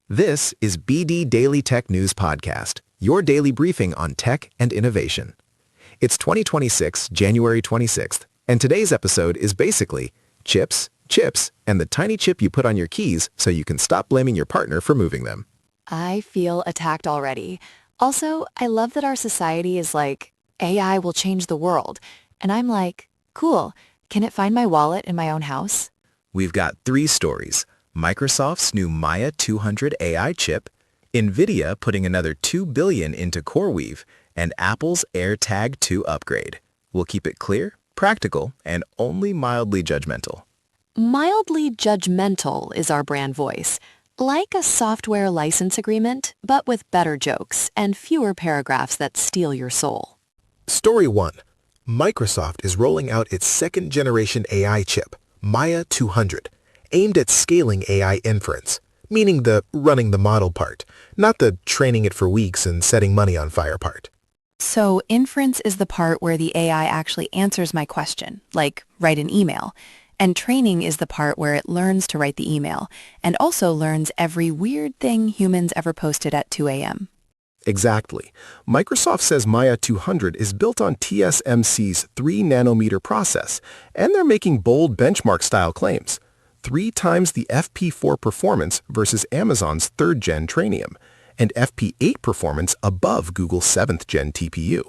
This is BD Daily Tech News Podcast, your daily briefing on tech and innovation. It's 2026, January 26th, and today's episode is basically chips, and the tiny chip you put on your keys so you can stop blaming your partner for moving them. I feel attacked already. Also, I love that our society is like, AI will change the world. And I'm like, cool, can it find my wallet in my own house? We've got 3 stories: Microsoft's new Maia 200 AI chip, Nvidia putting another $2 billion into CoreWeave, and Apple's AirTag 2 upgrade. We'll keep it clear, practical, and only mildly judgmental. Mildly judgmental is our brand voice. Like a software license agreement, but with better jokes and fewer paragraphs that steal your soul. Story 1. Microsoft is rolling out its second-generation AI chip, Maia 200, aimed at scaling AI inference, meaning the running the model part, not the training it for weeks and setting money on fire part. So inference is the part where the AI actually answers my question, like write an email. And training is the part where it learns to write the email and also learns every weird thing humans ever posted at 2 a.m. Exactly. Microsoft says Maia 200 is built on TSMC's 3-nanometer process, and they're making bold benchmark-style claims. 3 times the FP4 performance versus Amazon's 3rd-gen Trainium, and FP8 performance above Google's 7th-gen TPU.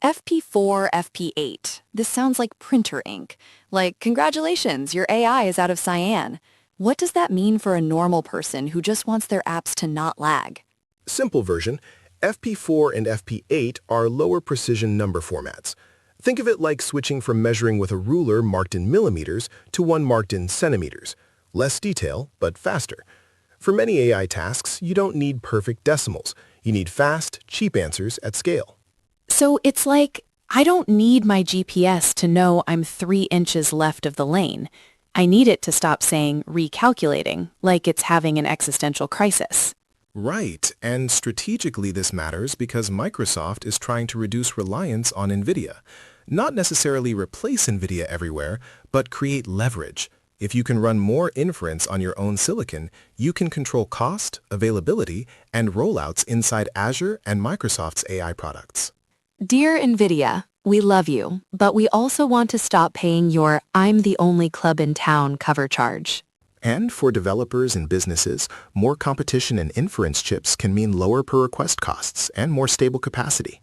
FP4, FP8. This sounds like printer ink. Like, congratulations, your AI is out of cyan. What does that mean for a normal person who just wants their apps to not lag? Simple version, FP4 and FP8 are lower precision number formats. Think of it like switching from measuring with a ruler marked in millimeters to one marked in centimeters. Less detail, but faster. For many AI tasks, you don't need perfect decimals. You need fast, cheap answers at scale. So it's like, I don't need my GPS to know I'm 3 inches left of the lane. I need it to stop saying recalculating, like it's having an existential crisis. Right, and strategically this matters because Microsoft is trying to reduce reliance on Nvidia. Not necessarily replace Nvidia everywhere, but create leverage. If you can run more inference on your own silicon, you can control cost, availability, and rollouts inside Azure and Microsoft's AI products. Dear Nvidia, we love you, but we also want to stop paying your I'm the only club in town cover charge. And for developers and businesses, more competition in inference chips can mean lower per-request costs and more stable capacity.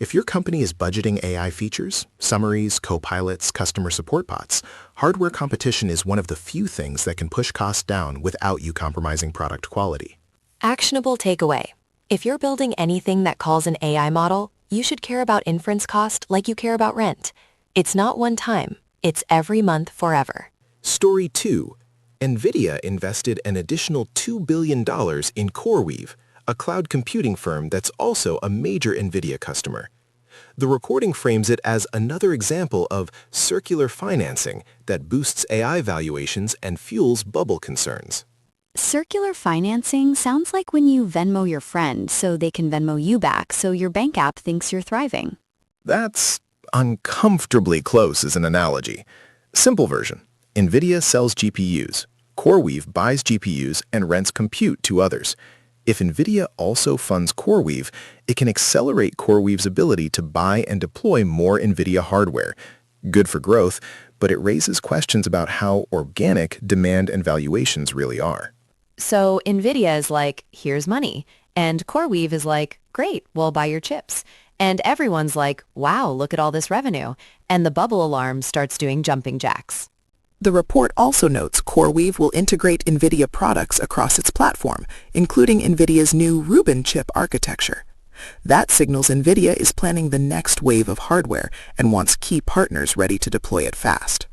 If your company is budgeting AI features, summaries, copilots, customer support bots, hardware competition is one of the few things that can push costs down without you compromising product quality. Actionable takeaway. If you're building anything that calls an AI model, you should care about inference cost like you care about rent. It's not one time. It's every month forever. Story 2. Nvidia invested an additional $2 billion in CoreWeave, a cloud computing firm that's also a major Nvidia customer. The recording frames it as another example of circular financing that boosts AI valuations and fuels bubble concerns. Circular financing sounds like when you Venmo your friend so they can Venmo you back so your bank app thinks you're thriving. That's uncomfortably close as an analogy. Simple version. Nvidia sells GPUs. CoreWeave buys GPUs and rents compute to others. If Nvidia also funds CoreWeave, it can accelerate CoreWeave's ability to buy and deploy more Nvidia hardware. Good for growth, but it raises questions about how organic demand and valuations really are. So Nvidia is like, here's money. And CoreWeave is like, great, we'll buy your chips. And everyone's like, wow, look at all this revenue. And the bubble alarm starts doing jumping jacks. The report also notes CoreWeave will integrate NVIDIA products across its platform, including NVIDIA's new Rubin chip architecture. That signals NVIDIA is planning the next wave of hardware and wants key partners ready to deploy it fast.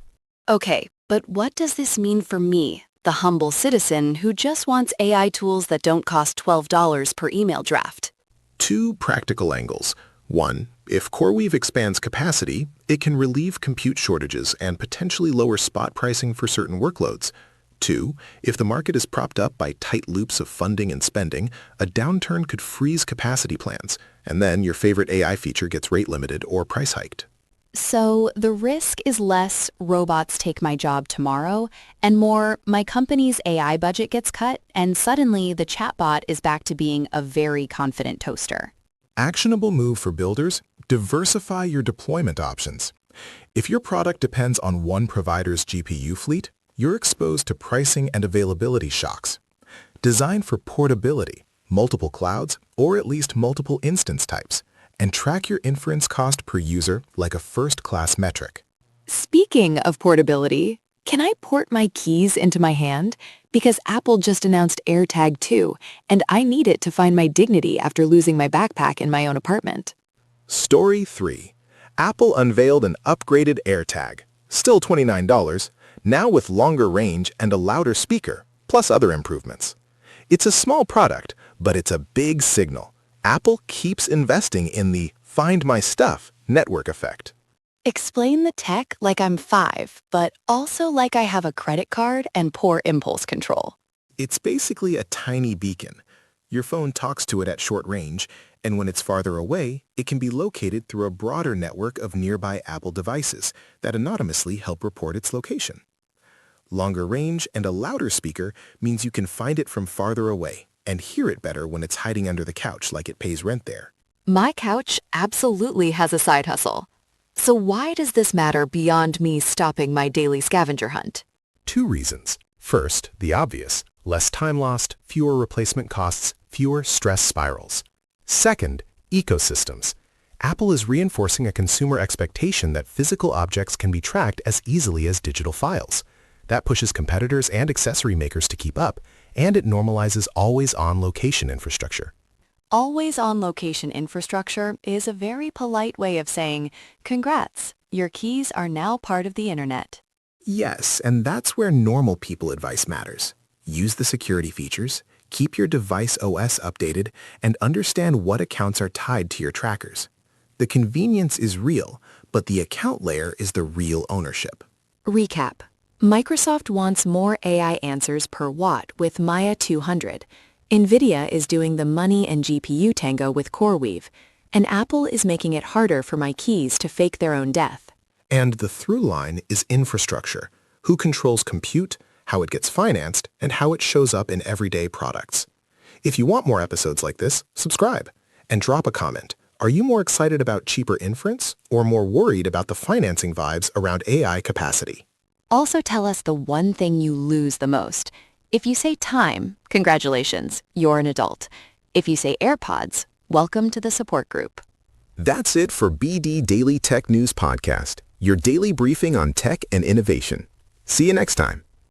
Okay, but what does this mean for me, the humble citizen who just wants AI tools that don't cost $12 per email draft? 2 practical angles. 1. If CoreWeave expands capacity, it can relieve compute shortages and potentially lower spot pricing for certain workloads. 2. If the market is propped up by tight loops of funding and spending, a downturn could freeze capacity plans, and then your favorite AI feature gets rate limited or price hiked. So the risk is less robots take my job tomorrow and more my company's AI budget gets cut and suddenly the chatbot is back to being a very confident toaster. Actionable move for builders: diversify your deployment options. If your product depends on one provider's GPU fleet, you're exposed to pricing and availability shocks. Design for portability, multiple clouds, or at least multiple instance types, and track your inference cost per user like a first-class metric. Speaking of portability, can I port my keys into my hand? Because Apple just announced AirTag 2, and I need it to find my dignity after losing my backpack in my own apartment. Story 3. Apple unveiled an upgraded AirTag, still $29, now with longer range and a louder speaker, plus other improvements. It's a small product, but it's a big signal. Apple keeps investing in the "find my stuff" network effect. Explain the tech like I'm 5, but also like I have a credit card and poor impulse control. It's basically a tiny beacon. Your phone talks to it at short range, and when it's farther away, it can be located through a broader network of nearby Apple devices that anonymously help report its location. Longer range and a louder speaker means you can find it from farther away and hear it better when it's hiding under the couch like it pays rent there. My couch absolutely has a side hustle. So why does this matter beyond me stopping my daily scavenger hunt? 2 reasons. First, the obvious: less time lost, fewer replacement costs, fewer stress spirals. Second, ecosystems. Apple is reinforcing a consumer expectation that physical objects can be tracked as easily as digital files. That pushes competitors and accessory makers to keep up, and it normalizes always-on location infrastructure. Always-on location infrastructure is a very polite way of saying, congrats, your keys are now part of the internet. Yes, and that's where normal people advice matters. Use the security features, keep your device OS updated, and understand what accounts are tied to your trackers. The convenience is real, but the account layer is the real ownership. Recap. Microsoft wants more AI answers per watt with Maia 200. Nvidia is doing the money and GPU tango with CoreWeave, and Apple is making it harder for my keys to fake their own death. And the through line is infrastructure: who controls compute, how it gets financed, and how it shows up in everyday products. If you want more episodes like this, subscribe and drop a comment. Are you more excited about cheaper inference or more worried about the financing vibes around AI capacity? Also tell us the one thing you lose the most. If you say time, congratulations, you're an adult. If you say AirPods, welcome to the support group. That's it for BD Daily Tech News Podcast, your daily briefing on tech and innovation. See you next time.